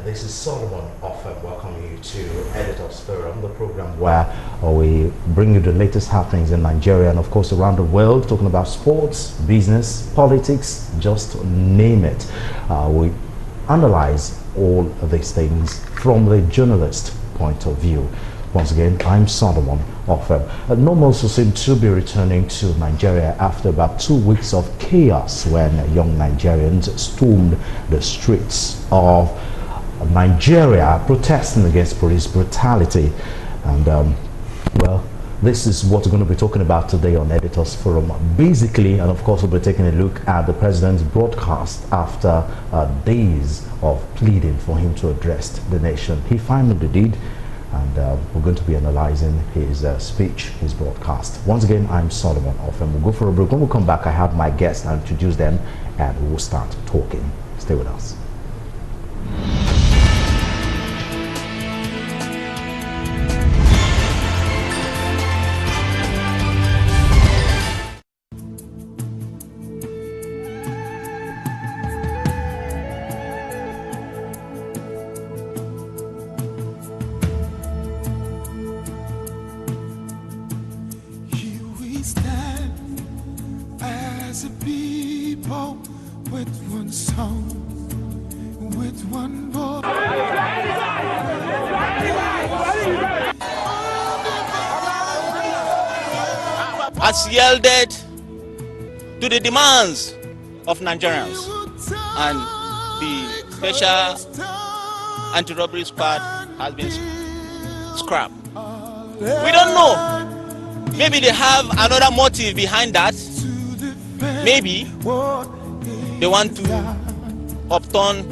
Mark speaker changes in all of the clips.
Speaker 1: This is Solomon Offem welcoming you to Editors Forum, the program where we bring you the latest happenings in Nigeria and of course around the world, talking about sports, business, politics, just name it. We analyze all of these things from the journalist point of view. Once again, I'm Solomon Offem. Normalcy seems to be returning to Nigeria after about 2 weeks of chaos when young Nigerians stormed the streets of Nigeria protesting against police brutality. And well, this is what we're going to be talking about today on Editors Forum. Basically, and of course we'll be taking a look at the president's broadcast after days of pleading for him to address the nation. He finally did. And we're going to be analyzing his speech, his broadcast. Once again, I'm Solomon Offem. We'll go for a break. When we come back, I have my guests. I'll introduce them and we'll start talking. Stay with us.
Speaker 2: Has yielded to the demands of Nigerians, and the special anti-robbery squad has been scrapped. We don't know. Maybe they have another motive behind that. Maybe they want to upturn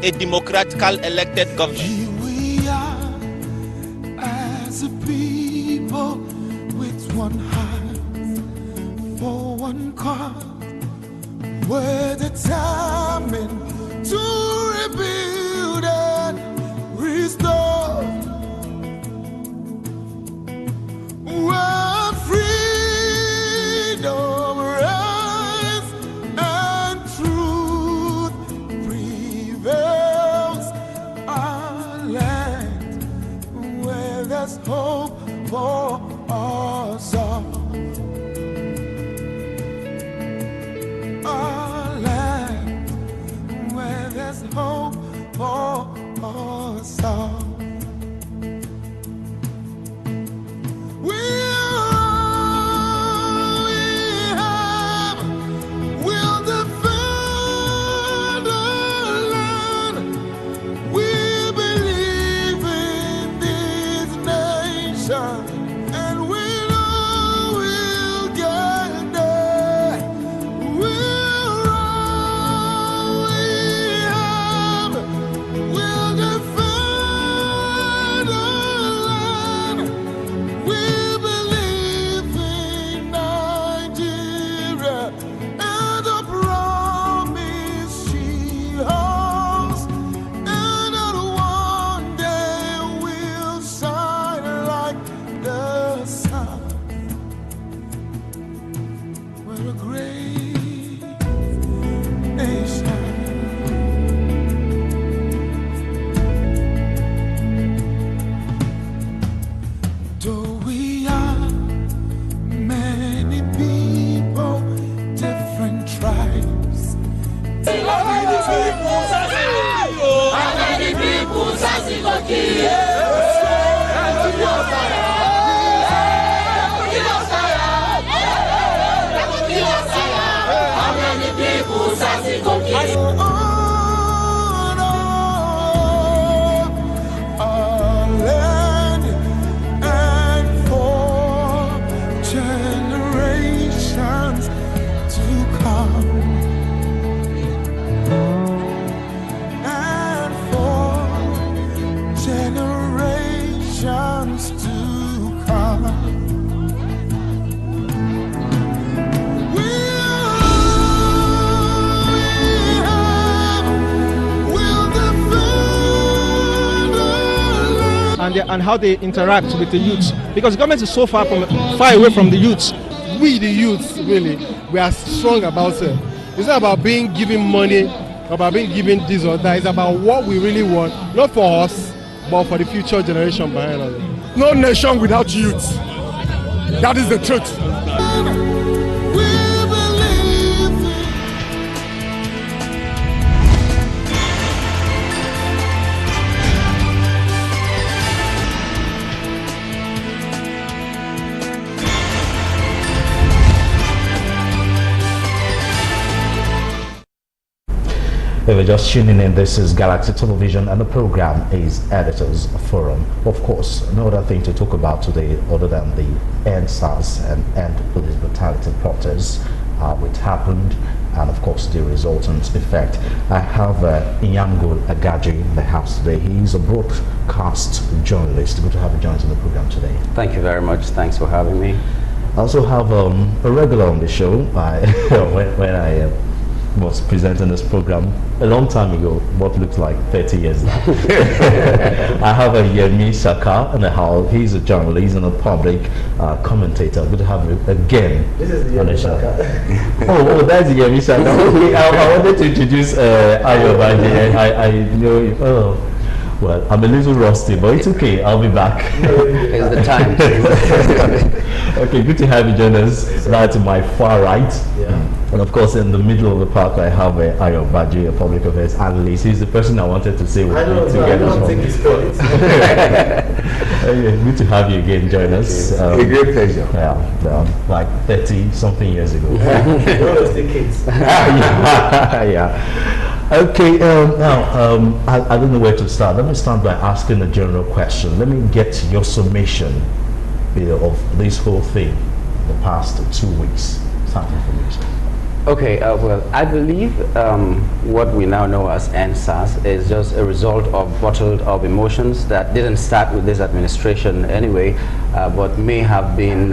Speaker 2: a democratical elected government.
Speaker 3: As a people with one heart for one cause, we're determined to rebuild and restore. Where freedom, rights, and truth prevails, our land where there's hope for us all. Our land where there's hope for us all. We'll defend our land. We believe in this nation, and we know we'll get there. We'll all we have. We'll defend our land. We believe in Nigeria and the promise she holds, and that one day we'll shine like the sun. We're a great nation. Though we are many people, different tribes. Our land and for generations to come, and for generations to come.
Speaker 4: And how they interact with the youth, because government is so far away from the youth.
Speaker 5: We the youth, really, we are strong about it. It's not about given money
Speaker 4: about being given this or that. It's about what we really want, not for us, but for the future generation behind us.
Speaker 3: No nation without youth. That is the truth.
Speaker 1: If you're just tuning in, this is Galaxy Television and the program is Editors Forum. Of course, no other thing to talk about today other than the End SARS and End Police Brutality protest, which happened, and of course the resultant effect. I have Inyangul Agaji in the house today. He's a broadcast journalist. Good to have you join us on the program today.
Speaker 5: Thank you very much. Thanks for having me.
Speaker 1: I also have a regular on the show when I was presenting this program a long time ago, what looks like 30 years now. I have a Yemi Saka in the house. He's a journalist and a public commentator. Good to have you again.
Speaker 6: This is the Yemi Saka.
Speaker 1: Oh, that's the Yemi Saka. Okay, I wanted to introduce Ayo Banje. I know you. Oh. Well, I'm a little rusty, but it's okay. I'll be back.
Speaker 5: It's the time.
Speaker 1: Okay, good to have you join us. Right to my far right.
Speaker 6: Yeah.
Speaker 1: And of course, in the middle of the park, I have Ayo Baji, a public affairs analyst. He's the person I wanted to say with
Speaker 6: I know,
Speaker 1: me
Speaker 6: so I
Speaker 1: together.
Speaker 6: don't think he's credit.
Speaker 1: Okay, good to have you again join us.
Speaker 6: A great pleasure.
Speaker 1: Yeah, like 30 something years ago.
Speaker 6: We're all still kids.
Speaker 1: Yeah. Okay, now, I don't know where to start. Let me start by asking a general question. Let me get your summation of this whole thing the past 2 weeks. Starting from you, sir.
Speaker 5: Okay, well, I believe what we now know as NSAS is just a result of bottled up emotions that didn't start with this administration anyway, but may have been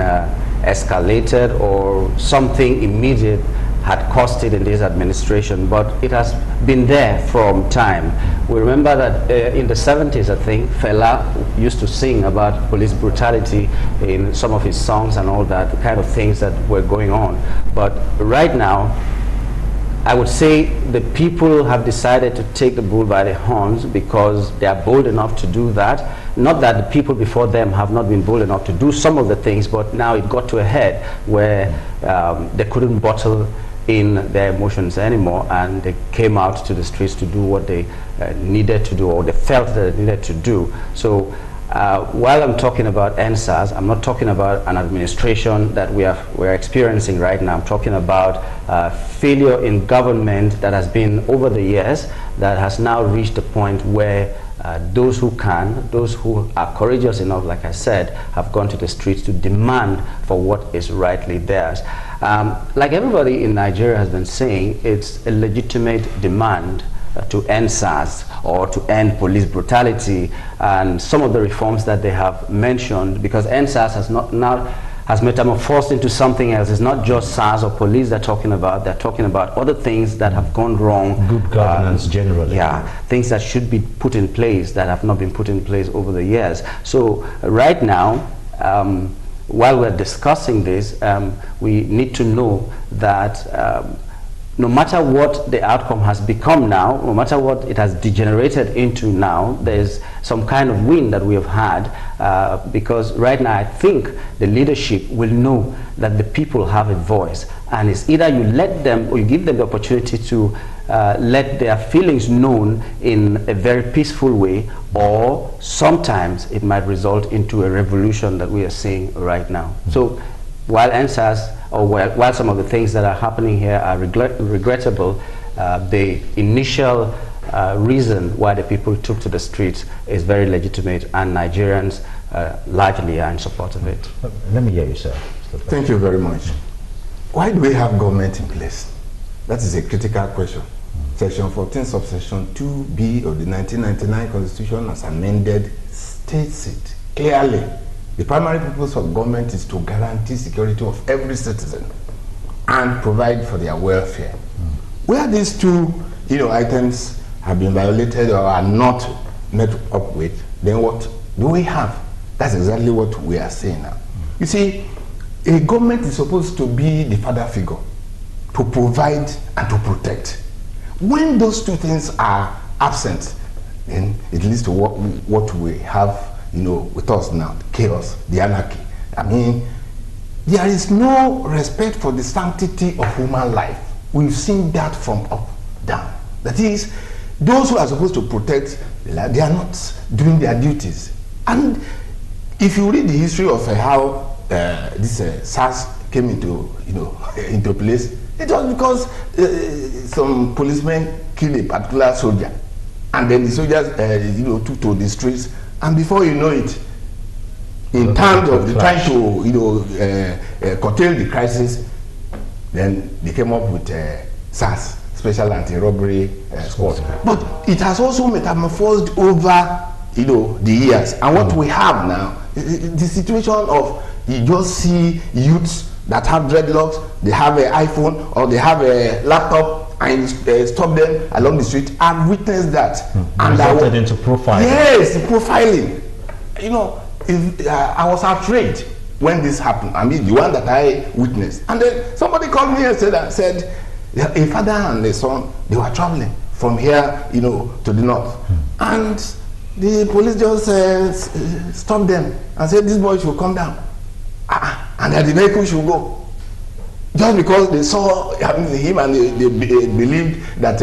Speaker 5: escalated or something immediate had caused it in this administration, but it has been there from time. We remember that in the 70s, I think, Fela used to sing about police brutality in some of his songs and all that, the kind of things that were going on. But right now, I would say the people have decided to take the bull by the horns because they are bold enough to do that. Not that the people before them have not been bold enough to do some of the things, but now it got to a head where they couldn't bottle in their emotions anymore, and they came out to the streets to do what they needed to do, or they felt that they needed to do. So while I'm talking about NSAS, I'm not talking about an administration that we're experiencing right now. I'm talking about failure in government that has been over the years, that has now reached a point where those who can, those who are courageous enough, like I said, have gone to the streets to demand for what is rightly theirs. Like everybody in Nigeria has been saying, it's a legitimate demand to end SARS or to end police brutality, and some of the reforms that they have mentioned, because end SARS has metamorphosed into something else. It's not just SARS or police they're talking about other things that have gone wrong.
Speaker 1: Good governance generally.
Speaker 5: Yeah, things that should be put in place that have not been put in place over the years. So right now, while we're discussing this, we need to know that no matter what the outcome has become now, no matter what it has degenerated into now, there's some kind of win that we have had, because right now I think the leadership will know that the people have a voice, and it's either you let them or you give them the opportunity to let their feelings known in a very peaceful way, or sometimes it might result into a revolution that we are seeing right now. So while NSAS, or while some of the things that are happening here are regrettable, the initial reason why the people took to the streets is very legitimate, and Nigerians largely are in support of it.
Speaker 1: Let me hear you, sir.
Speaker 6: Thank you very much. Why do we have government in place? That is a critical question. Section 14, subsection 2B of the 1999 Constitution, as amended, states it clearly. The primary purpose of government is to guarantee security of every citizen and provide for their welfare. Where these two items have been violated or are not met up with, then what do we have? That's exactly what we are saying now. You see, a government is supposed to be the father figure, to provide and to protect. When those two things are absent, then it leads to what we have, with us now, the chaos, the anarchy. I mean, there is no respect for the sanctity of human life. We've seen that from up down. That is, those who are supposed to protect the life, they are not doing their duties. And if you read the history of how this SARS came into, into place, it was because some policemen killed a particular soldier, and then the soldiers, took to the streets, and before you know it, in terms of trying to, curtail the crisis, then they came up with SARS, Special Anti-Robbery Squad. But it has also metamorphosed over, the years. And what we have now, the situation of you just see youths that have dreadlocks, they have an iPhone or they have a laptop, and stop them along the street. I've witnessed that.
Speaker 1: And resulted into profiling.
Speaker 6: Yes, profiling. I was outraged when this happened. I mean, the one that I witnessed. And then somebody called me and said a father and a son, they were traveling from here, to the north. And the police just stopped them and said, this boy should come down. And that the vehicle should go. Just because they saw him and they believed that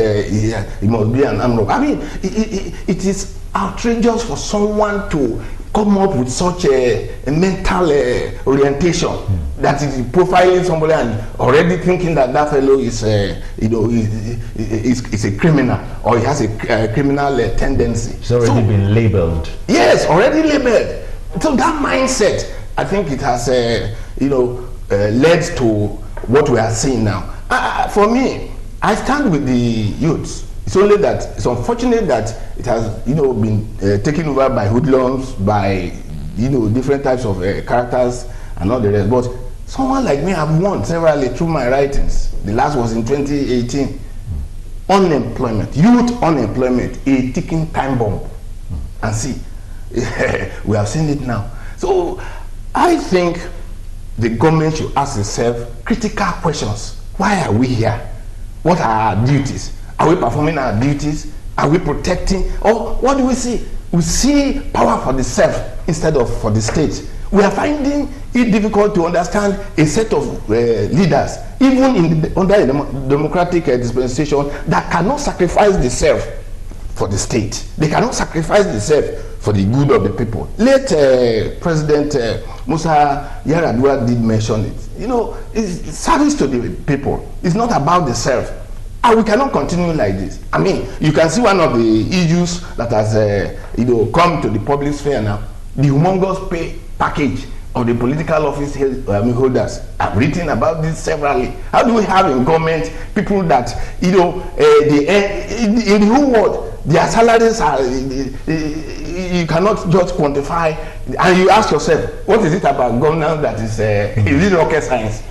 Speaker 6: he must be an armed robber. I mean, it is outrageous for someone to come up with such a mental orientation that is profiling somebody and already thinking that fellow is is a criminal, or he has a criminal tendency.
Speaker 1: It's already been labeled.
Speaker 6: Yes, already labeled. So that mindset, I think it has led to what we are seeing now. For me, I stand with the youths. It's only that it's unfortunate that it has been taken over by hoodlums, by different types of characters and all the rest. But someone like me, I've won severally through my writings. The last was in 2018. Unemployment, youth unemployment, a ticking time bomb. And see, we have seen it now. So I think the government should ask itself critical questions. Why are we here? What are our duties? Are we performing our duties? Are we protecting? Or what do we see? We see power for the self instead of for the state. We are finding it difficult to understand a set of leaders, even under a democratic dispensation, that cannot sacrifice the self for the state. They cannot sacrifice the self for the good of the people. Late President Musa Yar'Adua did mention it. It's service to the people. It's not about the self. And we cannot continue like this. I mean, you can see one of the issues that has come to the public sphere now, the humongous pay package of the political office holders. I've written about this severally. How do we have in government people that, in the whole world, their salaries are, you cannot just quantify, and you ask yourself, what is it about governance that is it rocket science?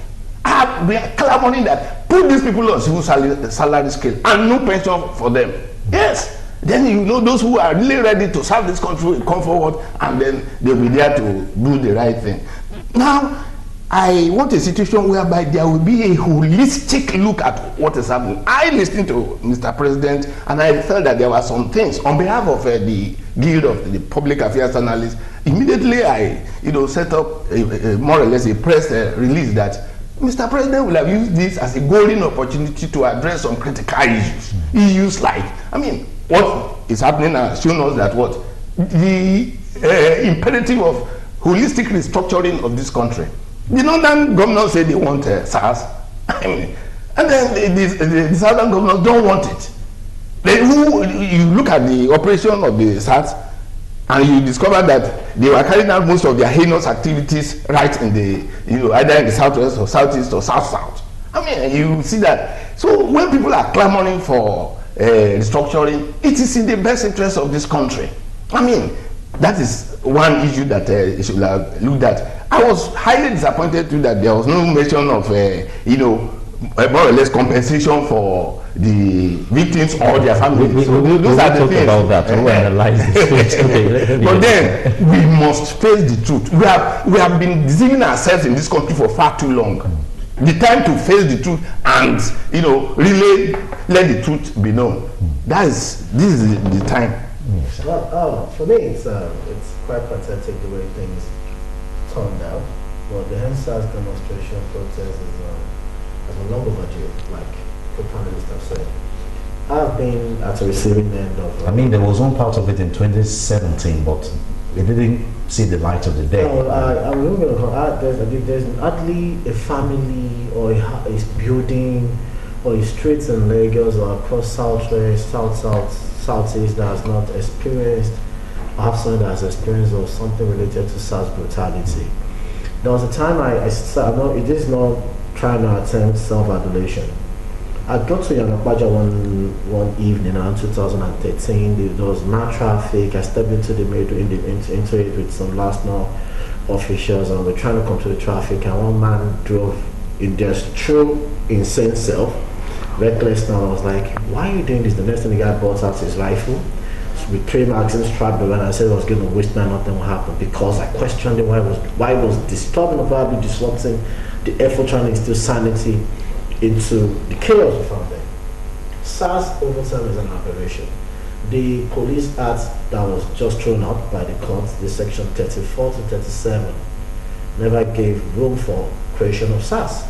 Speaker 6: We are clamoring that put these people on civil salary scale and no pension for them. Yes. Then those who are really ready to serve this country will come forward, and then they'll be there to do the right thing. Now, I want a situation whereby there will be a holistic look at what is happening. I listened to Mr. President, and I felt that there were some things on behalf of the Guild of the Public Affairs Analysts. Immediately, I set up more or less a press release that Mr. President will have used this as a golden opportunity to address some critical issues. Issues like, what is happening has shown us that the imperative of holistic restructuring of this country. The northern governors say they want SARS, and then the southern governors don't want it. You look at the operation of the SARS, and you discover that they were carrying out most of their heinous activities right in the, either in the southwest or southeast or south-south. You see that. So when people are clamoring for restructuring, it is in the best interest of this country. That is one issue that should have looked at. I was highly disappointed too that there was no mention of, more or less compensation for the victims or their families.
Speaker 1: Those are the things. About that. We'll analyze this.
Speaker 6: But then we must face the truth. We have been deceiving ourselves in this country for far too long. The time to face the truth and, you know, really let the truth be known. This is the time.
Speaker 1: Yes. Well, for me, it's quite pathetic the way things turned out. But the NSAS demonstration protest is no longer overdue, like the panelists have said. I've been at the receiving end of.
Speaker 7: I mean, there was one part of it in 2017, but it didn't see the light of the day.
Speaker 1: No, I'm not going to there's hardly a family or a building or a street in Lagos or across Southwest, Southeast that has not experienced, perhaps someone that has experienced or something related to SARS brutality. There was a time it is not trying to attempt self-adulation. I got to Yanakbaja one evening around 2013. There was mad traffic. I stepped into the middle into it with some last mile officials, and we're trying to control the traffic. And one man drove in their true insane self, reckless. Now I was like, "Why are you doing this?" The next thing the guy brought out his rifle with 3 magazines strapped around. I said I was going to waste time, nothing will happen, because I questioned him why it was disturbing or probably disrupting the effort trying to instill sanity into the chaos we found there. SARS over time is an aberration. The Police Act that was just thrown out by the court, the section 34 to 37, never gave room for creation of SARS.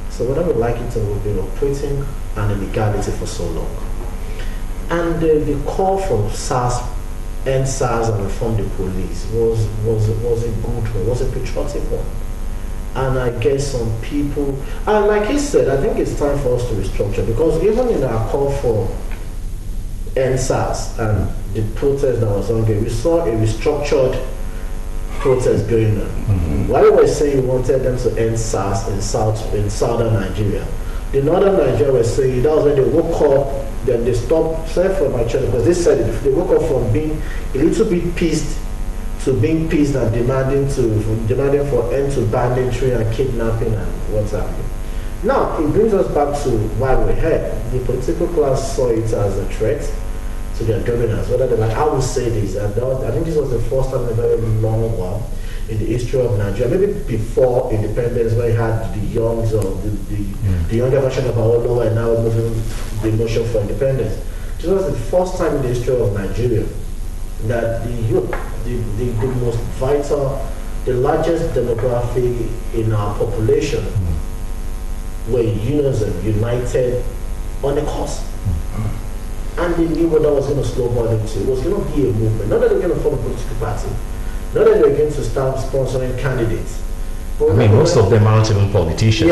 Speaker 1: So whether we like it or we've been operating an illegality for so long. And the call from SARS, end SARS and reform the police was a good one, was a patriotic one. And I guess some people, and like he said, I think it's time for us to restructure, because even in our call for end SARS and the protest that was ongoing, we saw a restructured protest going on. While we were saying we wanted them to end SARS in southern Nigeria, the northern Nigeria were saying that was when they woke up, then they stopped, sorry for my church, because they said they woke up from being a little bit pissed to being pissed and demanding for end to banditry and kidnapping and what's happening. Now, it brings us back to why we're here. The political class saw it as a threat to their dominance, whether they're like, I will say this, and I think this was the first time in a very long while in the history of Nigeria, maybe before independence, where you had the youngs or the younger version of Awolowo and now moving the motion for independence. This was the first time in the history of Nigeria that the youth, the most vital, the largest demographic in our population were united on a cause. And they knew what that was going to snowball into. It was going to be a movement. Not that they were going to form a political party, not that they were going to start sponsoring candidates. But
Speaker 7: I mean, most of them aren't even politicians.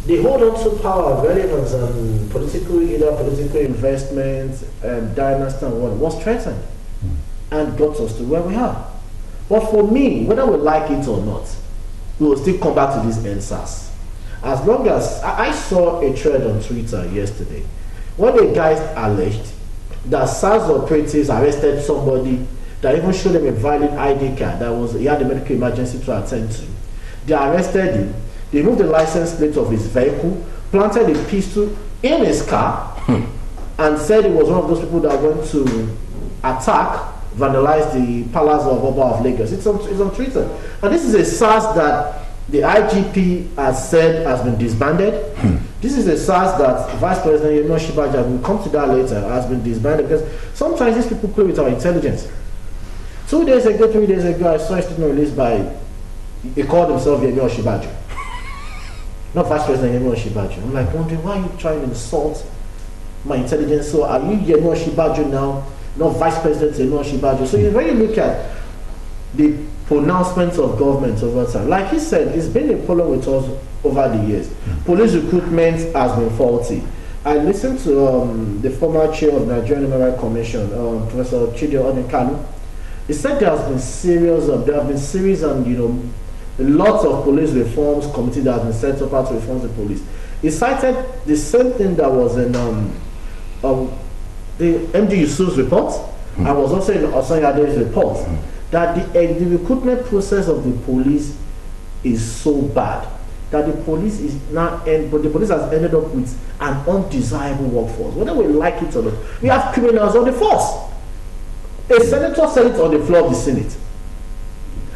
Speaker 1: They hold on to power, relevance, and political investment, and dynasty and what was threatened and got us to where we are. But for me, whether we like it or not, we will still come back to this NSAS. As long as I saw a thread on Twitter yesterday, when the guys alleged that SARS operatives arrested somebody that even showed them a valid ID card he had a medical emergency to attend to. They arrested him. They removed the license plate of his vehicle, planted a pistol in his car, and said he was one of those people that went to attack, vandalize the Palace of Oba of Lagos. It's on Twitter. And this is a SARS that the IGP has said has been disbanded. This is a SARS that Vice President Yemi Osinbajo, will come to that later, has been disbanded, because sometimes these people play with our intelligence. 3 days ago, I saw a statement released by, he called himself Yemi Osinbajo. Not Vice President Yemi Osinbajo. I'm like wondering, why are you trying to insult my intelligence? So are you Yemi Osinbajo now, not Vice President Yemi Osinbajo? So when you look at the pronouncements of government over time, like he said, it's been a problem with us over the years. Police recruitment has been faulty. I listened to the former chair of Nigerian Human Rights Commission, Professor Chidi Odinkalu. He said there have been series and lots of police reforms committee that has been set up to reform the police. He cited the same thing that was in the MD Yusuf's report, and was also in Osanyade's report, that the recruitment process of the police is so bad that the police has ended up with an undesirable workforce. Whether we like it or not, we have criminals on the force. A senator said it on the floor of the Senate.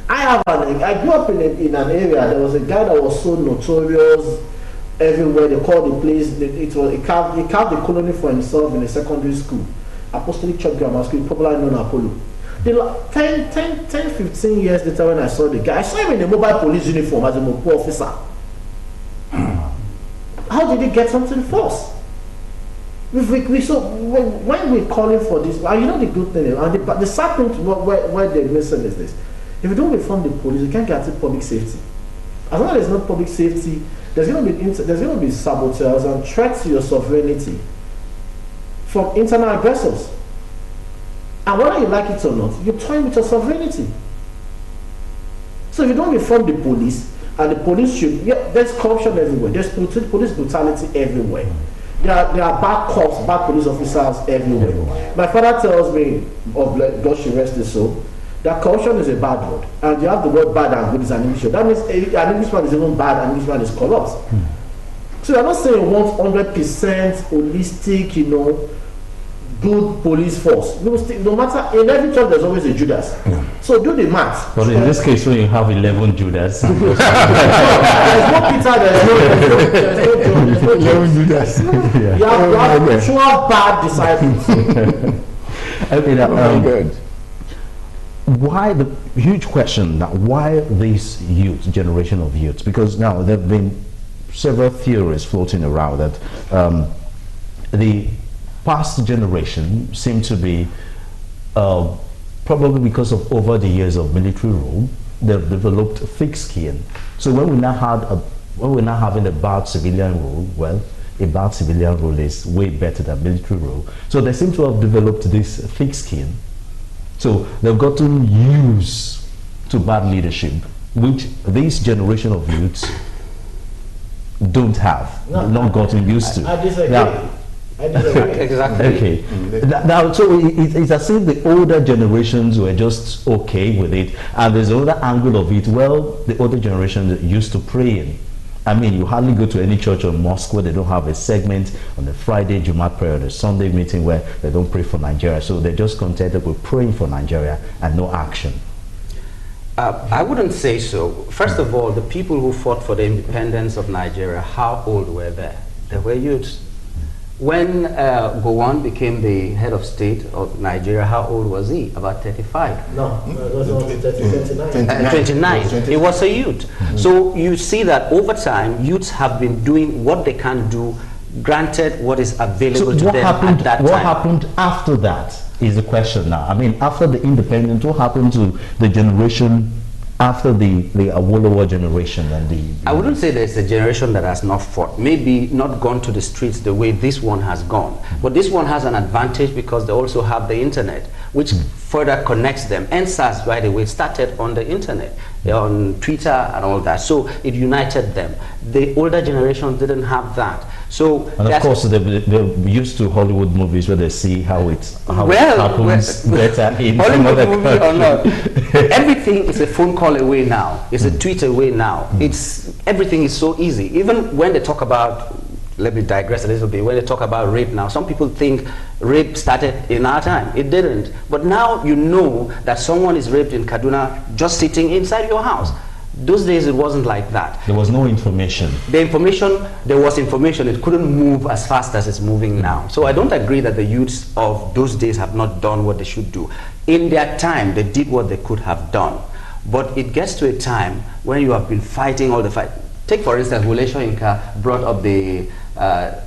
Speaker 8: I grew up in an area. There was a guy that was so notorious everywhere. They called the place. He carved the colony for himself in a secondary school, Apostolic Church Grammar School, popularly known as Apollo. 10-15 years later, when I saw the guy, I saw him in a mobile police uniform as a Mopo officer. How did he get something to the force? When we're calling for this, and you know the good thing, and the sad thing where they're missing is this: if you don't reform the police, you can't guarantee public safety. As long as there's no public safety, there's going to be saboteurs and threats to your sovereignty from internal aggressors. And whether you like it or not, you're toying with your sovereignty. So if you don't reform the police, and the police should, there's corruption everywhere. There's police brutality everywhere. There are bad cops, bad police officers everywhere. My father tells me, God should rest his soul, that corruption is a bad word. And you have the word bad and good is an English word. That means an Englishman is even bad and an Englishman is corrupt. So I'm not saying we want 100% holistic, good police force. No matter, in every church there's always a Judas. So do the math.
Speaker 7: But in this case, when you have 11 Judas,
Speaker 8: there's no Peter, there's no 11 Judas. You have 12 bad disciples.
Speaker 1: Okay, now, why the huge question now? Why this generation of youths? Because now there have been several theories floating around that the past generation seem to be probably because of over the years of military rule, they've developed thick skin. So when we're now having a bad civilian rule, well, a bad civilian rule is way better than military rule. So they seem to have developed this thick skin. So they've gotten used to bad leadership, which this generation of youths don't have, not gotten used to.
Speaker 8: I disagree.
Speaker 1: Now,
Speaker 5: Exactly.
Speaker 1: Okay. Now, so it's as if the older generations were just okay with it, and there's another angle of it. Well, the older generation used to praying. I mean, you hardly go to any church or mosque where they don't have a segment on the Friday Jumat prayer or the Sunday meeting where they don't pray for Nigeria. So they're just contented with praying for Nigeria and no action.
Speaker 5: I wouldn't say so. First of all, the people who fought for the independence of Nigeria, how old were they? They were youths. When Gowon became the head of state of Nigeria, how old was he? About 35?
Speaker 8: No, it was only 29.
Speaker 5: 29. He was a youth. So you see that over time, youths have been doing what they can do, granted what is available to them at that time.
Speaker 1: What happened after that is the question now. I mean, after the independence, what happened to the generation after the Awolowo generation and the...
Speaker 5: I wouldn't say there's a generation that has not fought, maybe not gone to the streets the way this one has gone, but this one has an advantage because they also have the internet, which further connects them. NSAS, by the way, started on the internet, on Twitter and all that, so it united them. The older generation didn't have that. So,
Speaker 1: and of course, they're used to Hollywood movies where they see how it happens better in some other country.
Speaker 5: Or not. Everything is a phone call away now. It's a tweet away now. Everything is so easy. Even when they talk about, let me digress a little bit, when they talk about rape now, some people think rape started in our time. It didn't. But now you know that someone is raped in Kaduna just sitting inside your house. Those days it wasn't like that.
Speaker 1: There was no information.
Speaker 5: There was information. It couldn't move as fast as it's moving now. So I don't agree that the youths of those days have not done what they should do. In their time, they did what they could have done. But it gets to a time when you have been fighting all the fight. Take for instance, Wole Soyinka brought up the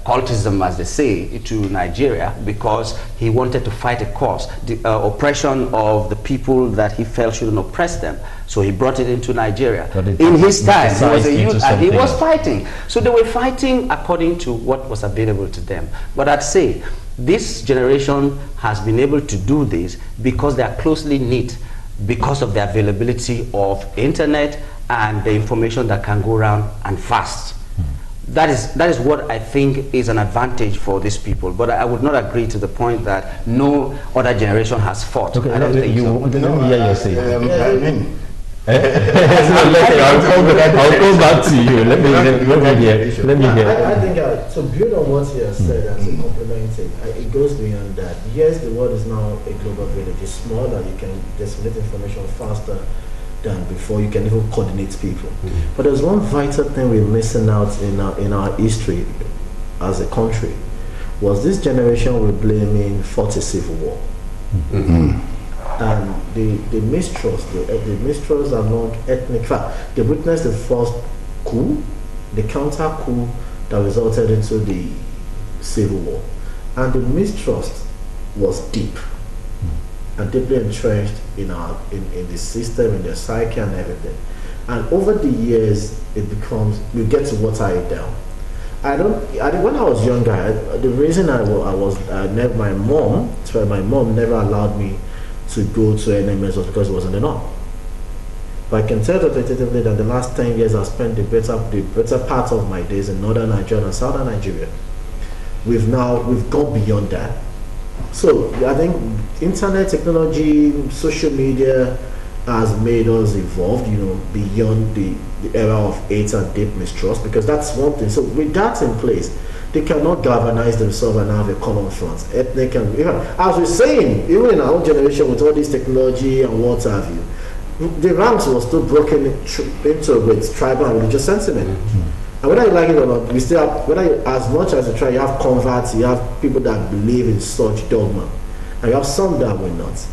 Speaker 5: cultism, as they say, to Nigeria because he wanted to fight a cause, the oppression of the people that he felt shouldn't oppress them. So he brought it into Nigeria. In his time, he was a youth and he was fighting. So they were fighting according to what was available to them. But I'd say this generation has been able to do this because they are closely knit, because of the availability of internet and the information that can go around and fast. That is what I think is an advantage for these people. But I would not agree to the point that no other generation has fought.
Speaker 1: Okay,
Speaker 5: I don't think so.
Speaker 1: I'll go back to you. Let me hear.
Speaker 8: I think to build on what he has said and to complement it, it goes beyond that. Yes, the world is now a global village. It's small and you can disseminate information faster than before. You can even coordinate people. But there's one vital thing we're missing out in our history as a country. Was this generation we're blaming fought a civil war. And the mistrust, the mistrust among ethnic fact, they witnessed the first coup, the counter coup that resulted into the civil war. And the mistrust was deep and deeply entrenched in the system, in the psyche and everything. And over the years, it becomes, we get to water it down. When I was younger, the reason my mom never allowed me to go to NMS was because it wasn't enough. But I can tell authoritatively that the last 10 years I've spent the better part of my days in northern Nigeria and southern Nigeria. We've gone beyond that. So I think internet technology, social media has made us evolve, beyond the era of hate and deep mistrust, because that's one thing. So with that in place, they cannot galvanize themselves and have a common front, ethnic and as we're saying, even in our own generation with all this technology and what have you, the ranks was still broken into with tribal and religious sentiment. And whether you like it or not, we still have, as much as you try, you have converts, you have people that believe in such dogma, and you have some that will not.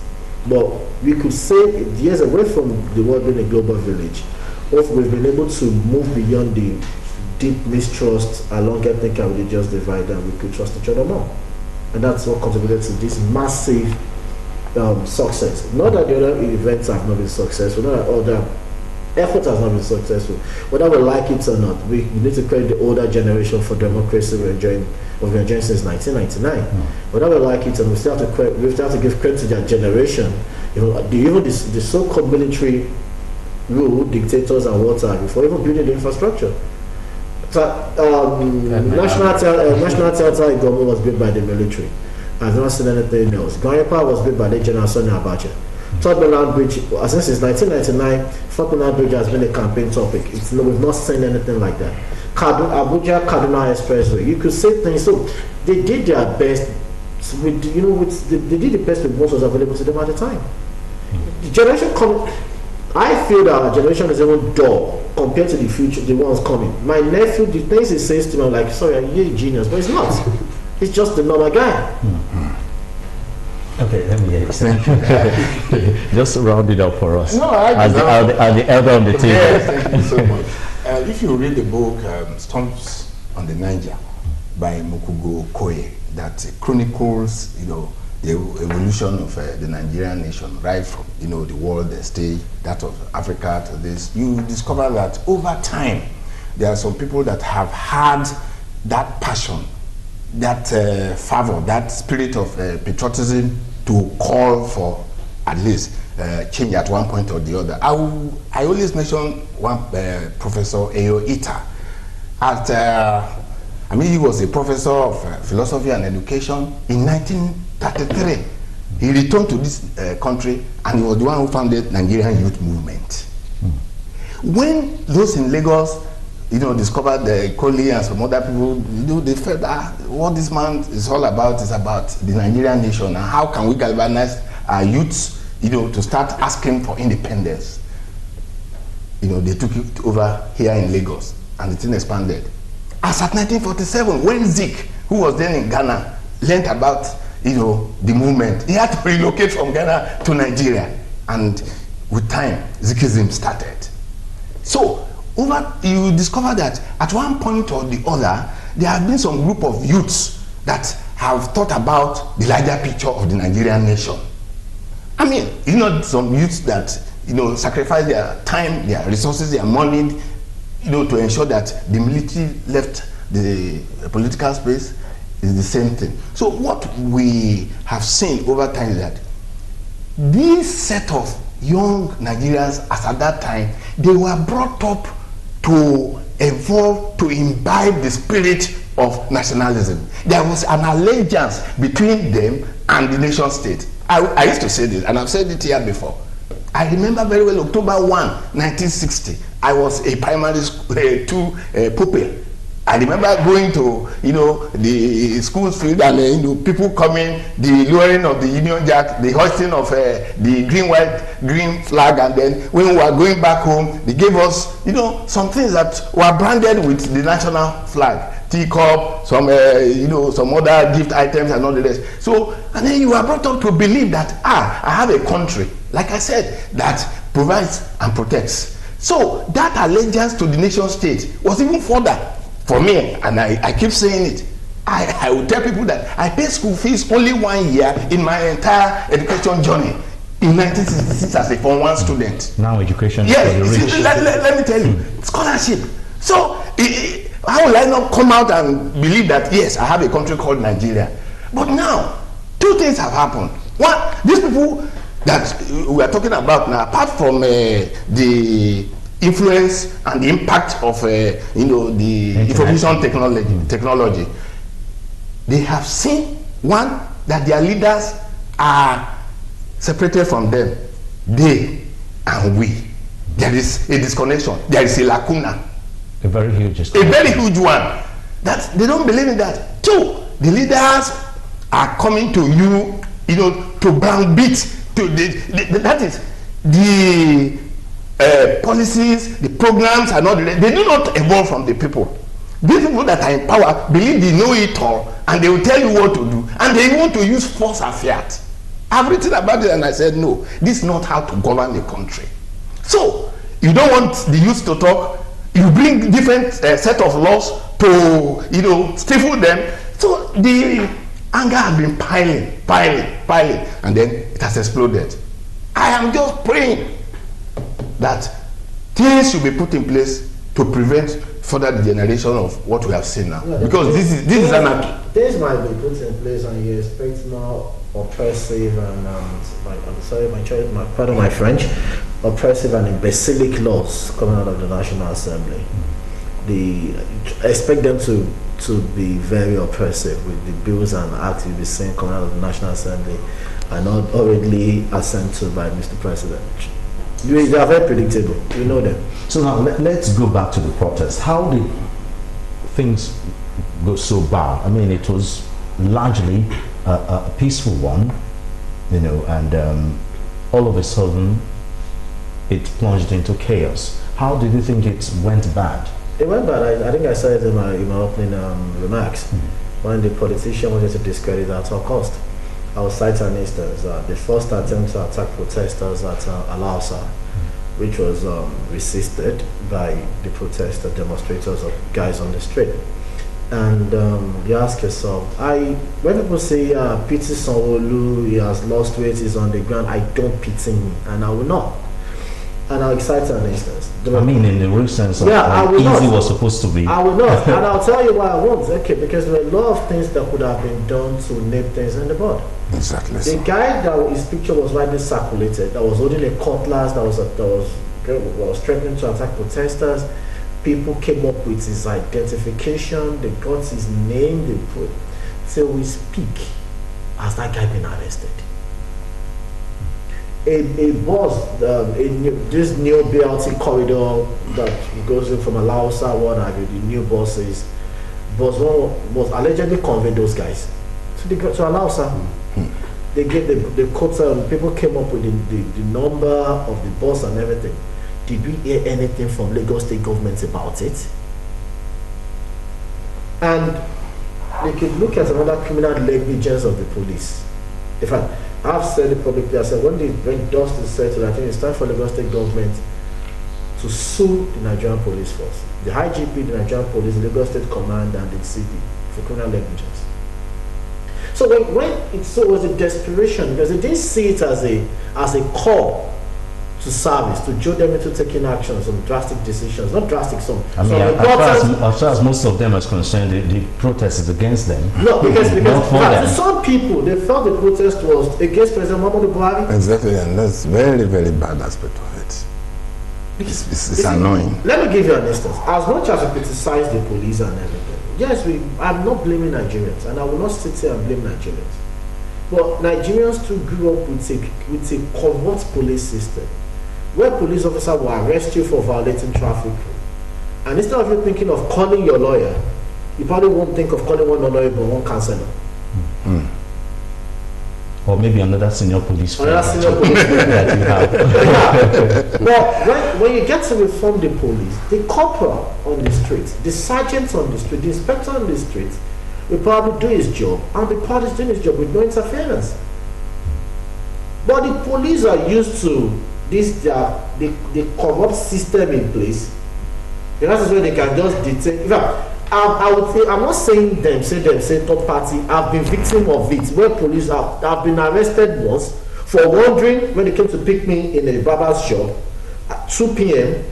Speaker 8: But we could say years away from the world being a global village, if we've been able to move beyond the deep mistrust along ethnic and religious divide, and we could trust each other more. And that's what contributed to this massive success. Not that the other events have not been successful, not that other effort has not been successful. Whether we like it or not, we need to credit the older generation for democracy we've been enjoying since 1999. Whether we like it, and we still have to give credit to their generation. Even the so-called military rule, dictators and what have you, for even building the infrastructure. So, National Theatre in Goma was built by the military. I've not seen anything else. Goyapa was built by the General Sonny Abacha. Third Mainland Bridge, since 1999, Fourth Mainland Bridge has been a campaign topic. We've not seen anything like that. Abuja-Kaduna Expressway, you could say things. So they did their best. They did the best with what was available to them at the time. The generation I feel that our generation is even dull compared to the future, the ones coming. My nephew, the things he says to me, I'm like, sorry, you're a genius, but it's not. He's just a normal guy.
Speaker 7: Okay, let me hear you.
Speaker 1: Just round it up for us.
Speaker 6: No,
Speaker 1: as the elder on the table.
Speaker 6: Yes, thank you so much. If you read the book Storms on the Niger by Mukugo Koye, that chronicles, the evolution of the Nigerian nation, right from, the world stage, that of Africa to this, you discover that over time, there are some people that have had that passion, that fervor, that spirit of patriotism to call for at least change at one point or the other. I always mention one Professor Eyo Ita. He was a professor of philosophy and education in 1933. He returned to this country, and he was the one who founded Nigerian Youth Movement. When those in Lagos discovered the Koli and some other people, they felt that what this man is all about is about the Nigerian nation, and how can we galvanize our youths, to start asking for independence. They took it over here in Lagos, and the thing expanded. As at 1947, when Zik, who was then in Ghana, learned about, the movement, he had to relocate from Ghana to Nigeria, and with time, Zikism started. So, you discover that at one point or the other, there have been some group of youths that have thought about the larger picture of the Nigerian nation. Some youths that, sacrifice their time, their resources, their money, to ensure that the military left the political space is the same thing. So what we have seen over time is that this set of young Nigerians, as at that time, they were brought up to evolve, to imbibe the spirit of nationalism. There was an allegiance between them and the nation state. I used to say this, and I've said it here before. I remember very well October 1, 1960. I was a primary school pupil. I remember going to, the school field and, people coming, the lowering of the Union Jack, the hoisting of the green flag, and then when we were going back home, they gave us, some things that were branded with the national flag, teacup, some other gift items and all the rest. So, and then you are brought up to believe that, I have a country, like I said, that provides and protects. So that allegiance to the nation state was even further. For me, and I keep saying it, I will tell people that I paid school fees only 1 year in my entire education journey in 1966 as a Form 1 student.
Speaker 7: Now education
Speaker 6: yes,
Speaker 7: is for the rich.
Speaker 6: let me tell you, scholarship. So how will I not come out and believe that, yes, I have a country called Nigeria? But now, two things have happened. One, these people that we are talking about now, apart from the influence and the impact of the information technology, they have seen, one, that their leaders are separated from them, they and we. There is a disconnection, there is a lacuna,
Speaker 7: a very huge
Speaker 6: one, that they don't believe in that. Two, the leaders are coming to you, to browbeat, that is the policies, the programs are not, they do not evolve from the people. These people that are in power believe they know it all, and they will tell you what to do, and they want to use force and fiat. I've written about it and I said, no, this is not how to govern a country. So you don't want the youth to talk, you bring different set of laws to stifle them. So the anger has been piling, and then it has exploded. I am just praying that things should be put in place to prevent further degeneration of what we have seen now. Yeah, because this is anarchy.
Speaker 8: Things might be put in place and you expect more oppressive and pardon my French, oppressive and imbecilic laws coming out of the National Assembly. They expect them to be very oppressive with the bills and acts you'll be seeing coming out of the National Assembly and not already assented by Mr. President. They are very predictable. You know them.
Speaker 7: So now let's go back to the protest. How did things go so bad? I mean, it was largely a peaceful one, and all of a sudden it plunged into chaos. How did you think it went bad?
Speaker 8: It went bad. I think I said it in my opening remarks. When the politician wanted to discredit at all cost. I will cite an instance, the first attempt to attack protesters at Alausa, which was resisted by the protester demonstrators or guys on the street. And you ask yourself, when people say pity Sanwo-Olu, he has lost weight, he's on the ground, I don't pity him, and I will not. And I'll cite an instance.
Speaker 7: I mean, in the real sense of how easy was supposed to be.
Speaker 8: I will not, and I'll tell you why I won't. Okay, because there were a lot of things that could have been done to nip things in the bud.
Speaker 6: Exactly.
Speaker 8: The guy that his picture was widely circulated, that was holding a cutlass, that was threatening to attack protesters. People came up with his identification. They got his name. They put. Till we speak, has that guy been arrested? A bus, this new BLT corridor that goes in from Alausa, the new buses, was allegedly conveyed those guys to Alausa. They gave the quota, people came up with the number of the bus and everything. Did we hear anything from Lagos State government about it? And they could look at another criminal negligence of the police. In fact, I've said it publicly. I said when dust is settled, I think it's time for Lagos State government to sue the Nigerian police force, the IGP, the Nigerian police, the Lagos State command, and the CP for criminal negligence. So when it was a desperation, because they didn't see it as a call to service, to jolt them into taking action, some drastic decisions, not drastic, some.
Speaker 7: I mean, as far as most of them are concerned, the protest is against them.
Speaker 8: No, because some people, they felt the protest was against President Muhammadu Buhari.
Speaker 6: Exactly, and that's very, very bad aspect of it. It's annoying.
Speaker 8: Let me give you an instance. As much as we criticize the police and everything, yes, I'm not blaming Nigerians, and I will not sit here and blame Nigerians. But Nigerians too grew up with a covert police system, where police officer will arrest you for violating traffic rule. And instead of you thinking of calling your lawyer you probably won't think of calling one honorable, one councillor.
Speaker 7: Or maybe another senior police friend.
Speaker 8: Another senior police friend
Speaker 7: that you have.
Speaker 8: But when you get to reform the police, the corporal on the street, the sergeant on the street, the inspector on the street will probably do his job, and the police doing his job with no interference. But the police are used to this, the corrupt system in place. And that is where they can just dictate. In fact, I would say, I'm not saying them, say third party. I've been victim of it, where police have been arrested once for wandering when they came to pick me in a barber's shop at 2 p.m.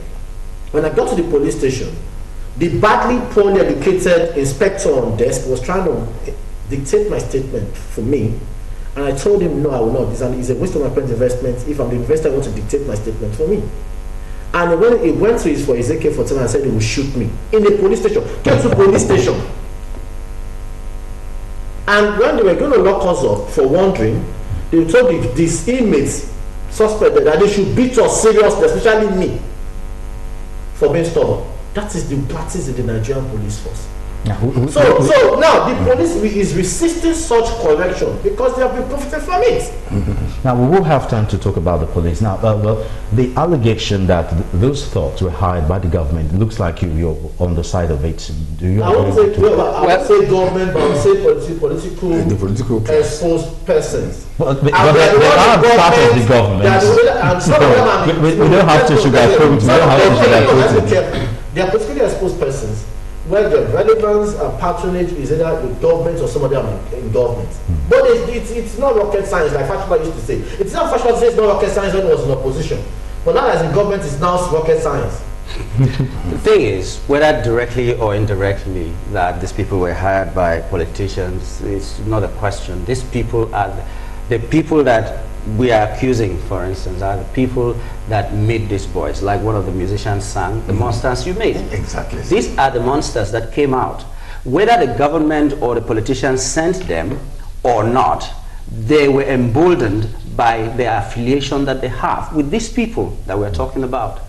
Speaker 8: When I got to the police station, the badly, poorly educated inspector on desk was trying to dictate my statement for me. And I told him, no, I will not. It's a waste of my parents' investment. If I'm the investor, I want to dictate my statement for me. And when he went to his AK-47 and said he would shoot me in the police station, get to police station. And when they were going to lock us up for wandering, they told these inmates, suspected, that they should beat us seriously, especially me, for being stubborn. That is the practice in the Nigerian police force. So now the police is resisting such correction because they have been profiting from it.
Speaker 7: Now we will have time to talk about the police. Now, well, the allegation that those thugs were hired by the government looks like you're on the side of it. Do you?
Speaker 8: I won't say government, but I would say political exposed persons.
Speaker 7: Well, but they are part of the government. We don't have to sugarcoat it.
Speaker 8: They are politically exposed persons where the relevance and patronage is either with government or somebody in government. But it's not rocket science, like Fashiola used to say. It's not Fashiola says it's not rocket science when it was in opposition. But now as in government, it's now rocket science.
Speaker 5: The thing is, whether directly or indirectly that these people were hired by politicians, it's not a question. These people are the people that we are accusing, for instance, are the people that made these boys, like one of the musicians sang, the monsters you made.
Speaker 6: Exactly.
Speaker 5: These are the monsters that came out. Whether the government or the politicians sent them or not, they were emboldened by the affiliation that they have with these people that we're talking about.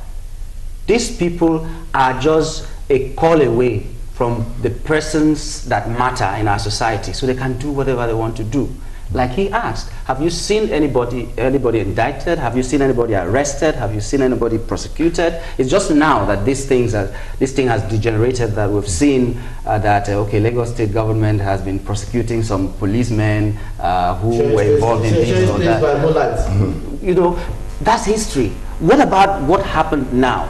Speaker 5: These people are just a call away from the persons that matter in our society, so they can do whatever they want to do. Like he asked, have you seen anybody indicted? Have you seen anybody arrested? Have you seen anybody prosecuted? It's just now that this thing has degenerated, that we've seen that Lagos State government has been prosecuting some policemen who were involved in this or that. You know, that's history. What about what happened now?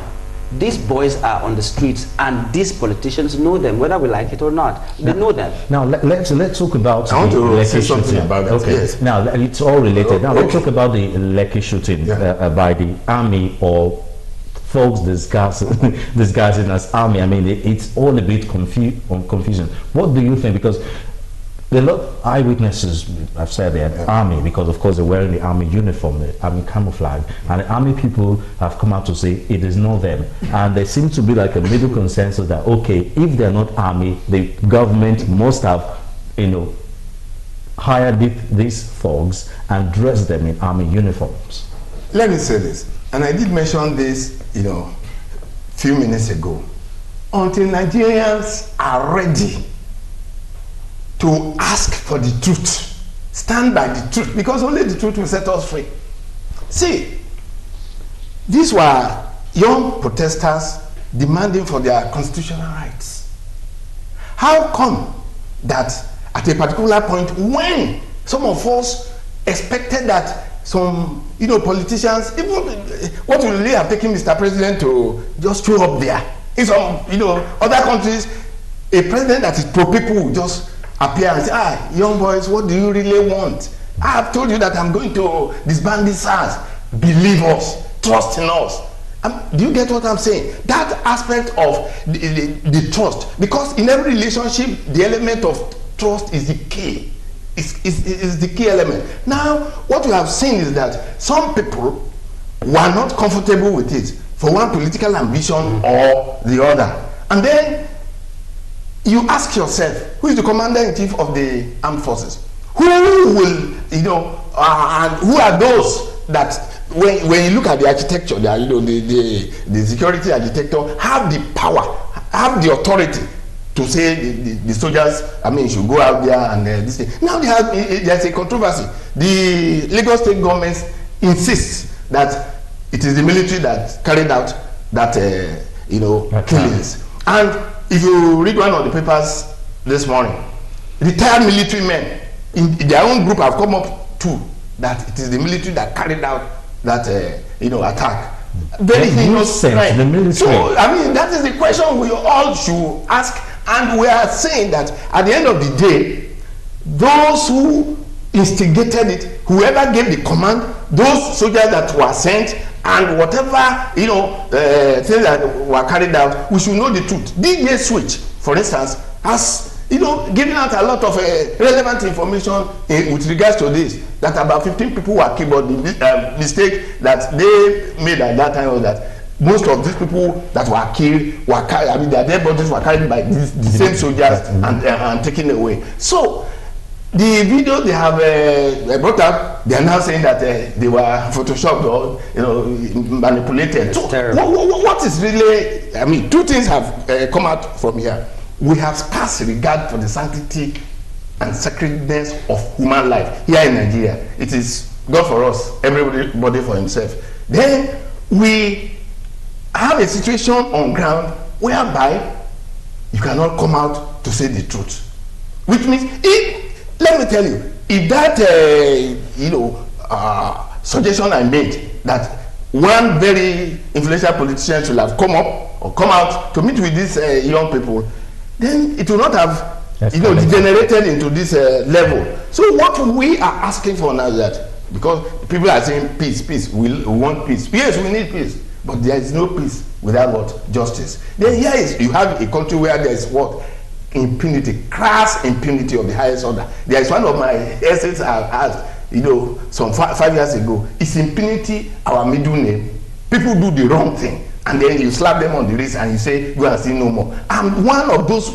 Speaker 5: These boys are on the streets, and these politicians know them, whether we like it or not. They know them.
Speaker 7: Now let's talk about.
Speaker 6: I want to say something about that.
Speaker 7: Okay.
Speaker 6: Yes.
Speaker 7: Now it's all related. Now let's talk about the Lekki shooting by the army, or folks disguising as army. I mean, it's all a bit confusing. What do you think? Because a lot of eyewitnesses have said they're army because, of course, they're wearing the army uniform, the army camouflage, and the army people have come out to say it is not them. And there seems to be like a middle consensus that, okay, if they're not army, the government must have, hired these thugs and dressed them in army uniforms.
Speaker 6: Let me say this, and I did mention this, few minutes ago. Until Nigerians are ready to ask for the truth, stand by the truth, because only the truth will set us free. See, these were young protesters demanding for their constitutional rights. How come that at a particular point, when some of us expected that some politicians, even what would really have taken Mr. President to just show up there? In some other countries, a president that is pro-people will just appear and say, young boys, what do you really want? I have told you that I'm going to disband these SARS. Believe us, trust in us. Do you get what I'm saying? That aspect of the trust, because in every relationship, the element of trust is the key. Is the key element. Now, what we have seen is that some people were not comfortable with it for one political ambition or the other. And then you ask yourself, who is the commander-in-chief of the armed forces? Who will, and who are those that, when you look at the architecture, the security architecture, have the power, have the authority to say the soldiers, I mean, should go out there and this thing. Now there's a controversy. The Lagos state government insists that it is the military that carried out that, killings. And if you read one of the papers this morning, retired military men in their own group have come up to that it is the military that carried out that, attack. Very innocent. Right. The military. So, I mean, that is the question we all should ask. And we are saying that at the end of the day, those who instigated it, whoever gave the command, those soldiers that were sent, and whatever things that were carried out, we should know the truth. DJ Switch, for instance, has given out a lot of relevant information with regards to this. That about 15 people were killed, but the mistake that they made at that time was that most of these people that were killed were carried, I mean, their dead bodies were carried by the same soldiers and taken away. So the video they have brought up, they are now saying that they were photoshopped or manipulated. So what is really, I mean, two things have come out from here. We have scarce regard for the sanctity and sacredness of human life here in Nigeria. It is God for us, everybody for himself. Then we have a situation on ground whereby you cannot come out to say the truth, which means let me tell you, if that suggestion I made that one very influential politician should have come up or come out to meet with these young people, then it will not have degenerated into this level. So what we are asking for now is that, because people are saying peace, we want peace. Yes, we need peace. But there is no peace without what? Justice. Then here is, you have a country where there is what? Impunity, crass impunity of the highest order. There is one of my essays I asked, some 5 years ago. Is impunity our middle name? People do the wrong thing, and then you slap them on the wrist and you say, go and see no more. I'm one of those,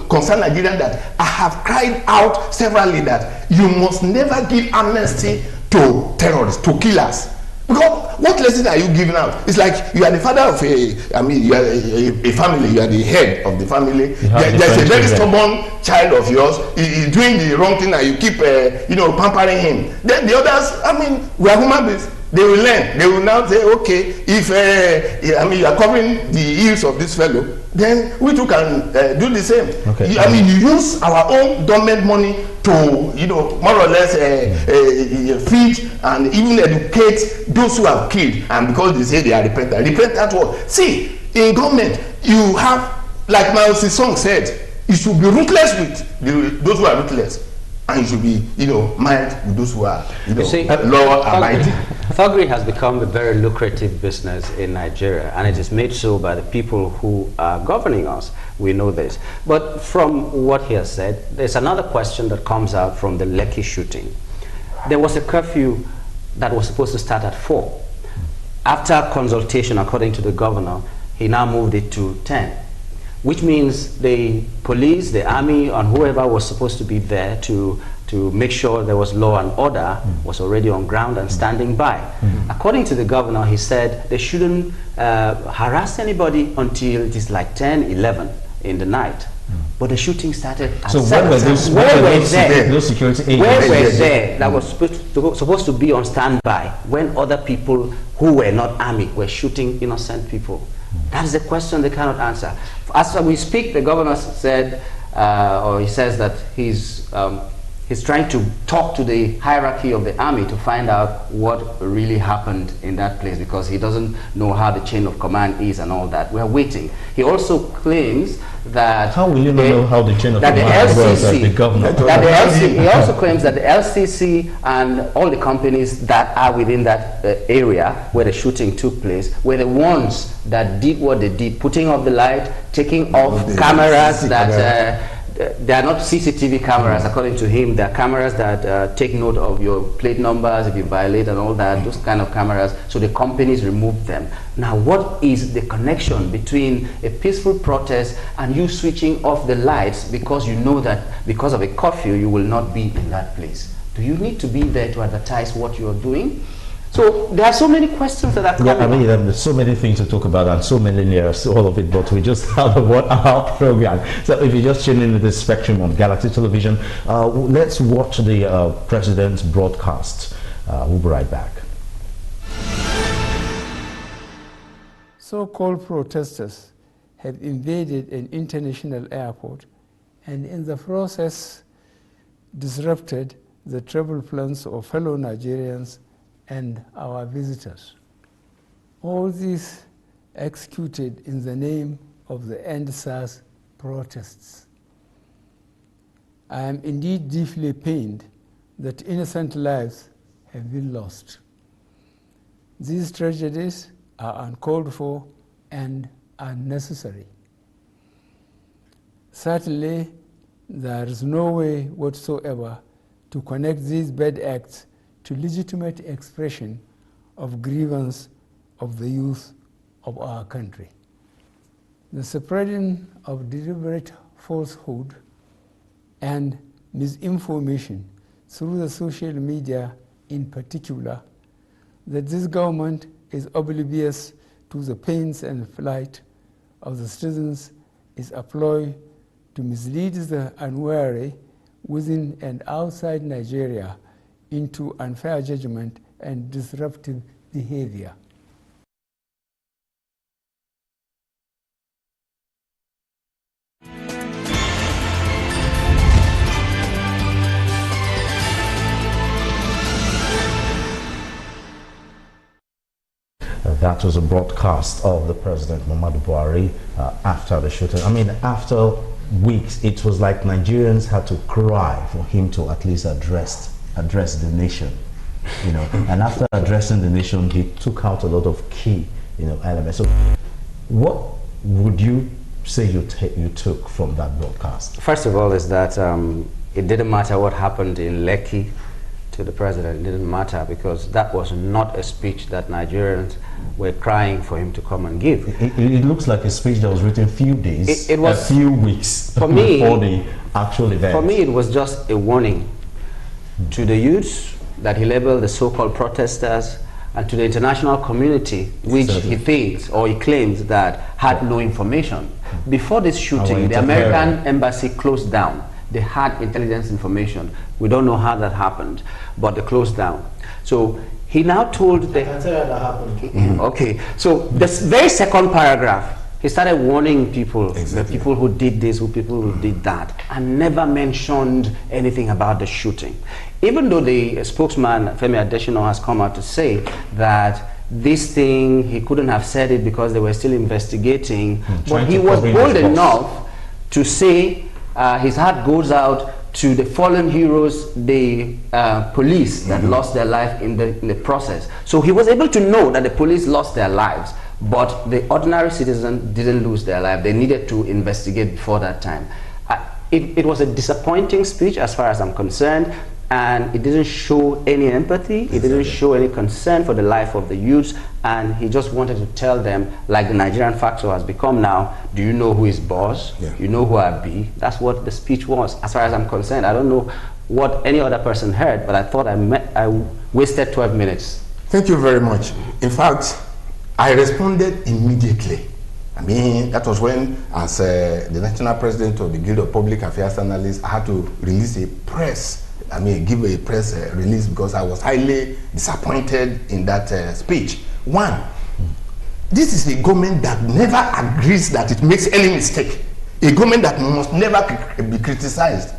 Speaker 6: concerned Nigerians that I have cried out severally that you must never give amnesty to terrorists, to killers. Because what lesson are you giving out? It's like you are the father of you are a family, you are the head of the family. There's a very stubborn child of yours, he's doing the wrong thing and you keep, pampering him. Then the others, we are human beings. They will learn. They will now say, okay, if you are covering the ears of this fellow, then we too can do the same. Okay. You use our own government money to, more or less feed and even educate those who have killed, and because they say they are repentant. Repentant what? See, in government, you have, like my song said, you should be ruthless with those who are ruthless, and you should be, mild with those who are, law-abiding.
Speaker 5: Thuggery has become a very lucrative business in Nigeria, and it is made so by the people who are governing us. We know this. But from what he has said, there's another question that comes out from the Lekki shooting. There was a curfew that was supposed to start at 4. After consultation, according to the governor, he now moved it to 10. Which means the police, the army, and whoever was supposed to be there to make sure there was law and order was already on ground and standing by. According to the governor, he said they shouldn't harass anybody until it is like 10, 11 in the night. But the shooting started at 7.
Speaker 7: Where were those security agents?
Speaker 5: Where were there that was supposed to be on standby when other people who were not army were shooting innocent people? That is the question they cannot answer. As we speak, the governor said, or he says that he's trying to talk to the hierarchy of the army to find out what really happened in that place, because he doesn't know how the chain of command is and all that. We are waiting. He also claims that
Speaker 7: how will you know how the chain of command was as the governor?
Speaker 5: He also claims that the LCC and all the companies that are within that area where the shooting took place were the ones that did what they did, putting off the light, taking off cameras that they are not CCTV cameras, according to him. They are cameras that take note of your plate numbers if you violate and all that, those kind of cameras. So the companies removed them. Now, what is the connection between a peaceful protest and you switching off the lights because you know that because of a curfew you will not be in that place? Do you need to be there to advertise what you are doing? So there are so many questions that are coming.
Speaker 7: Yeah, I mean, there's so many things to talk about and so many layers to all of it, but we just have a 1 hour program. So if you just tune into the spectrum on Galaxy Television, let's watch the president's broadcast. We'll be right back.
Speaker 9: So-called protesters have invaded an international airport and in the process disrupted the travel plans of fellow Nigerians and our visitors. All this executed in the name of the End SARS protests. I am indeed deeply pained that innocent lives have been lost. These tragedies are uncalled for and unnecessary. Certainly, there is no way whatsoever to connect these bad acts to legitimate expression of grievance of the youth of our country. The spreading of deliberate falsehood and misinformation through the social media in particular, that this government is oblivious to the pains and plight of the citizens is a ploy to mislead the unwary within and outside Nigeria into unfair judgment and disruptive behavior.
Speaker 7: That was a broadcast of the President Muhammadu Buhari after the shooting. I mean, after weeks, it was like Nigerians had to cry for him to at least address the nation, you know. And after addressing the nation, he took out a lot of key, elements. So, what would you say you took from that broadcast?
Speaker 5: First of all, is that it didn't matter what happened in Lekki to the president. It didn't matter because that was not a speech that Nigerians were crying for him to come and give.
Speaker 7: It looks like a speech that was written a few days,
Speaker 5: it was,
Speaker 7: a few weeks
Speaker 5: for me,
Speaker 7: before the actual event.
Speaker 5: For me, it was just a warning to the youths that he labeled the so-called protesters and to the international community, which he thinks or he claims that had no information. Before this shooting, the American embassy closed down. They had intelligence information. We don't know how that happened, but they closed down. So he now told the...
Speaker 8: I can tell you how that happened.
Speaker 5: Okay, so this very second paragraph, he started warning people, the people who did this, people who did that, and never mentioned anything about the shooting. Even though the spokesman, Femi Adesina, has come out to say that this thing, he couldn't have said it because they were still investigating, but he was bold enough to say his heart goes out to the fallen heroes, the police that lost their life in the process. So he was able to know that the police lost their lives, but the ordinary citizen didn't lose their life. They needed to investigate before that time. It was a disappointing speech as far as I'm concerned, and it didn't show any empathy, it didn't show any concern for the life of the youths, and he just wanted to tell them, like the Nigerian factor has become now, do you know who is boss? Yeah. You know who I be? That's what the speech was, as far as I'm concerned. I don't know what any other person heard, but I thought I wasted 12 minutes.
Speaker 6: Thank you very much. In fact, I responded immediately. I mean, that was when, as the national president of the Guild of Public Affairs Analysts, I had to release a press, give a press release because I was highly disappointed in that speech. One, this is a government that never agrees that it makes any mistake. A government that must never be criticized.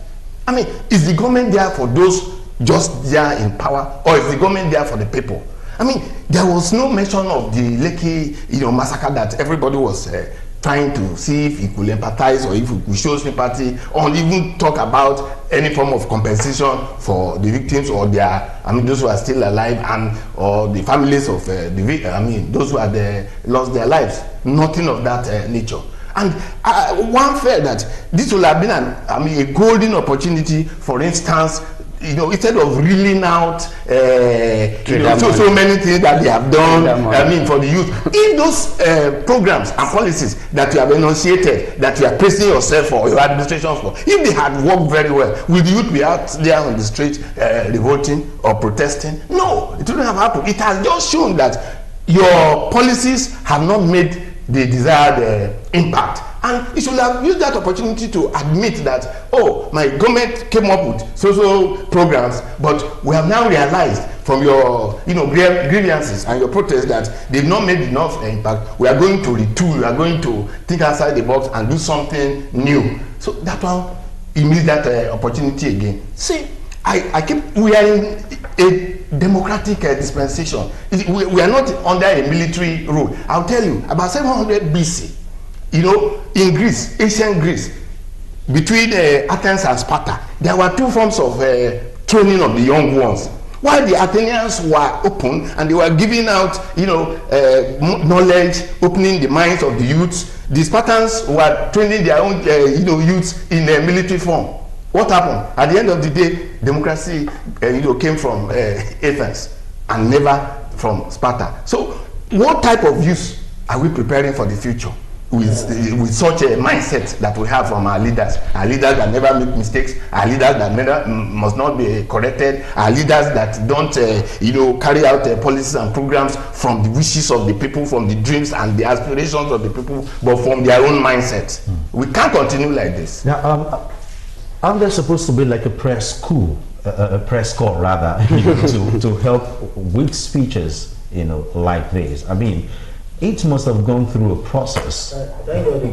Speaker 6: I mean, is the government there for those just there in power, or is the government there for the people? I mean, there was no mention of the Lekki, massacre that everybody was trying to see if he could empathize or if he could show sympathy, or even talk about any form of compensation for the victims or those who are still alive and or the families of those who had lost their lives. Nothing of that nature. And one felt that this would have been a golden opportunity. For instance, instead of reeling out so many things that they have done, I mean, for the youth, if those programs and policies that you have enunciated, that you are praising yourself for, your administration for, if they had worked very well, will the youth be out there on the street revolting or protesting? No, it wouldn't have happened. It has just shown that your policies have not made the desired impact. And you should have used that opportunity to admit that, oh, my government came up with social programs, but we have now realized from your grievances and your protests that they've not made enough impact. We are going to retool, we are going to think outside the box and do something new. So that one, he missed that opportunity again. See, we are in a democratic dispensation. We are not under a military rule. I'll tell you, about 700 BC, in Greece, ancient Greece, between Athens and Sparta, there were two forms of training of the young ones. While the Athenians were open and they were giving out, knowledge, opening the minds of the youths, the Spartans were training their own, youths in a military form. What happened? At the end of the day, democracy, came from Athens and never from Sparta. So, what type of youth are we preparing for the future with such a mindset that we have from our leaders that never make mistakes, our leaders that must not be corrected, our leaders that don't, carry out policies and programs from the wishes of the people, from the dreams and the aspirations of the people, but from their own mindset. We can't continue like this.
Speaker 7: Now, aren't there supposed to be like a press corps rather, to help with speeches, like this? I mean, it must have gone through a process.
Speaker 8: Definitely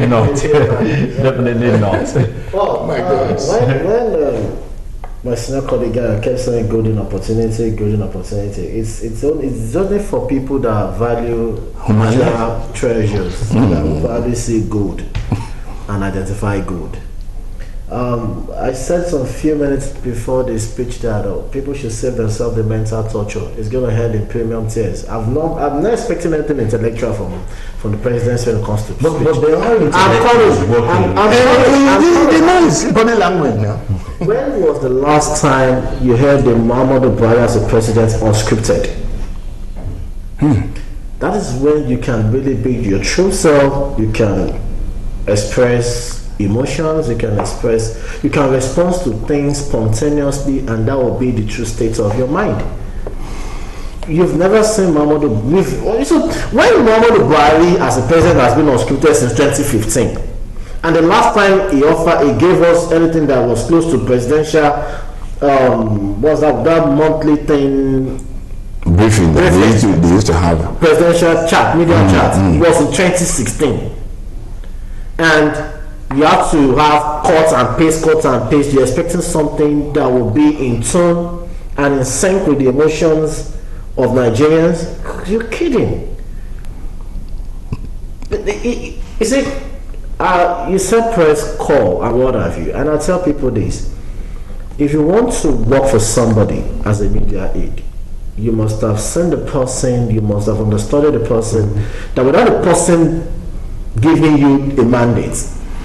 Speaker 8: not. Definitely not. Oh my goodness. When my senior colleague kept saying golden opportunity, it's only for people that value human treasures, that will probably see good and identify good. I said some few minutes before the speech that people should save themselves the mental torture. It's going to end in premium tears. I'm not expecting anything intellectual from the presidency when it comes to speech.
Speaker 6: But they are I'm body language now.
Speaker 8: When was the last time you heard the Muhammadu Buhari as a president unscripted? That is when you can really be your true self. You can express emotions, you can respond to things spontaneously, and that will be the true state of your mind. You've never seen Muhammadu. When Muhammadu Buhari as a president has been unscripted since 2015, and the last time he gave us anything that was close to presidential, was that monthly thing?
Speaker 6: Briefing. They used to have
Speaker 8: presidential chat, media chat. It was in 2016, and you have to have cuts and paste. You're expecting something that will be in tune and in sync with the emotions of Nigerians. You're kidding. You see, you said press call and what have you, and I tell people this: if you want to work for somebody as a media aide, you must have seen the person, you must have understood the person, that without the person giving you a mandate,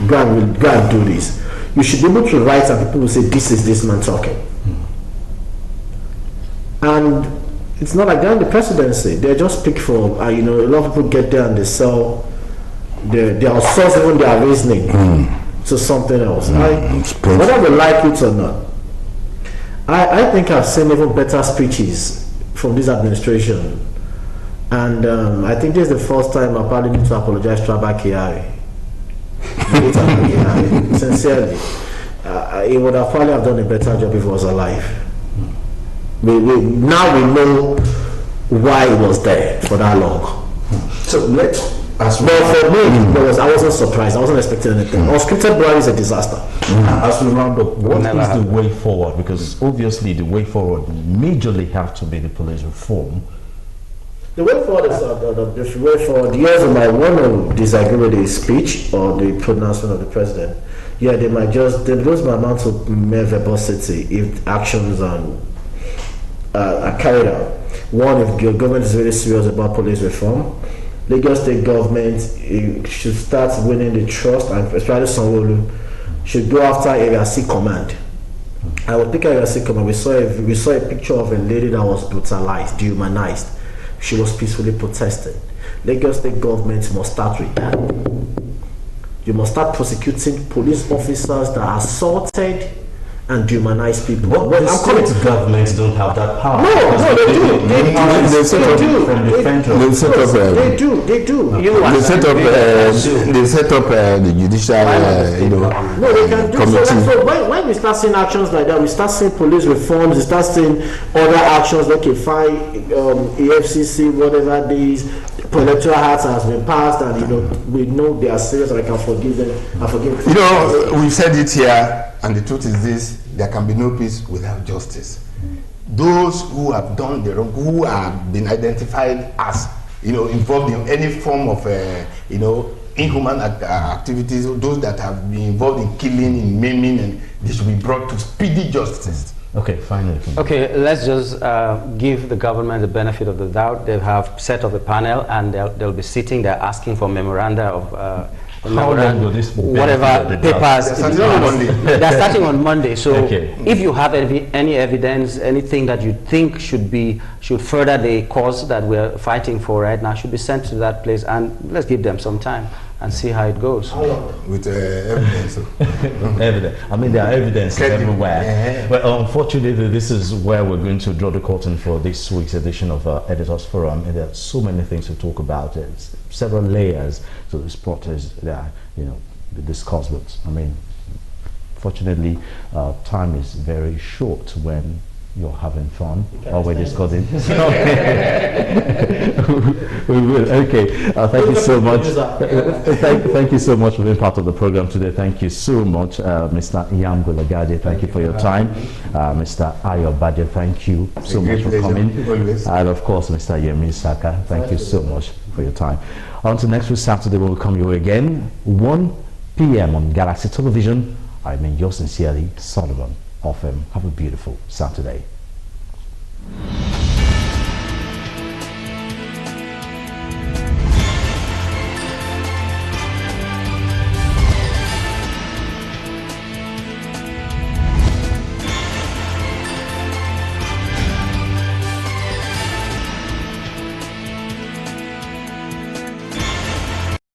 Speaker 8: go and do this, you should be able to write and people will say, this man talking. And it's not like that in the presidency. They just pick for, a lot of people get there and they sell, they outsource even their reasoning to something else. Whether they like it or not, I think I've seen even better speeches from this administration. And I think this is the first time I probably need to apologize to Abba Kyari. Sincerely, he would have probably done a better job if he was alive. Now we know why he was there for that long.
Speaker 6: So
Speaker 8: but for me, I wasn't surprised. I wasn't expecting anything. Unscripted Buhari is a disaster.
Speaker 7: As we round up, what is the way forward? Because obviously the way forward majorly have to be the police reform.
Speaker 8: The way forward is the way forward. Yes, they might want to disagree with the speech or the pronouncement of the president. Yeah, they lose my amount of mere verbosity if actions are carried out. One, if your government is really serious about police reform, Lagos State government should start winning the trust, and especially Sanwo-Olu should go after Area C Command. I will pick Area C Command. We saw a picture of a lady that was brutalized, dehumanized. She was peacefully protesting. Lagos State government must start with that. You must start prosecuting police officers that assaulted and dehumanize people.
Speaker 7: But the state governments don't have that power.
Speaker 8: No, they do. They do.
Speaker 6: They set up. They set up the judicial,
Speaker 8: No, they can do
Speaker 6: committee.
Speaker 8: so. When we start seeing actions like that, we start seeing police reforms. We start seeing other actions. Okay, fine, EFCC, whatever these electoral acts has been passed, and we know they are serious, and I can forgive them. I forgive.
Speaker 6: We've said it here. And the truth is this: there can be no peace without justice. Those who have done the wrong, who have been identified as, involved in any form of, inhuman activities, those that have been involved in killing, in maiming, and they should be brought to speedy justice.
Speaker 7: Okay, finally.
Speaker 5: Okay, let's just give the government the benefit of the doubt. They have set up a panel, and they'll be sitting there asking for memoranda of.
Speaker 7: How long will this
Speaker 5: whatever papers? They're starting on Monday. So if you have any evidence, anything that you think should further the cause that we're fighting for right now, should be sent to that place, and let's give them some time and see how it goes.
Speaker 6: With evidence.
Speaker 7: Evidence. I mean, there are evidence everywhere. Yeah. But unfortunately, this is where we're going to draw the curtain for this week's edition of Editors Forum. And there are so many things to talk about. There's several layers to this protest that we discussed. But I mean, fortunately, time is very short when you're having fun or we're discussing. We will. Okay. Thank you so much. Thank you so much for being part of the program today. Thank you so much, Mr. Iyam Golagade. Thank you for your time. Mr. Ayo Bade, thank you so much for coming. And of course, Mr. Yemi Saka, thank you so much for your time. Until next week Saturday, we'll come your way again, 1 p.m. on Galaxy Television. I mean yours sincerely, Solomon of Have a beautiful Saturday.